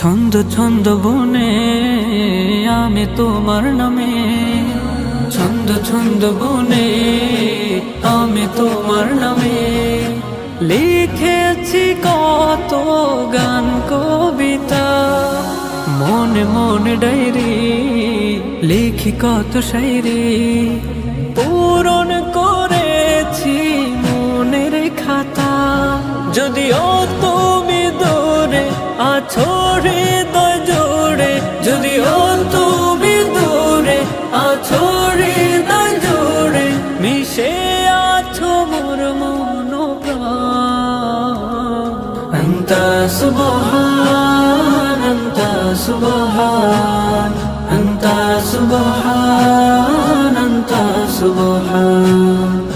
ছন্দ ছন্দ বনে আমি তোমার নামে, ছন্দ ছন্দ বনে আমি তোমার নামে লিখেছি কত গান কবিতা, মনে মনে ডায়েরি লিখি কত শায়রি, পূরণ করেছি মনের খাতা। যদিও তুমি দূরে আছো হৃদয় জুড়ে, যদিও তুমি দূরে আছো হৃদয় জুড়ে, মিশে আছো মোর মন প্রাণ। আন্তা সুবহান, আন্তা সুবহান, আন্তা সুবহান, আন্তা সুবহান।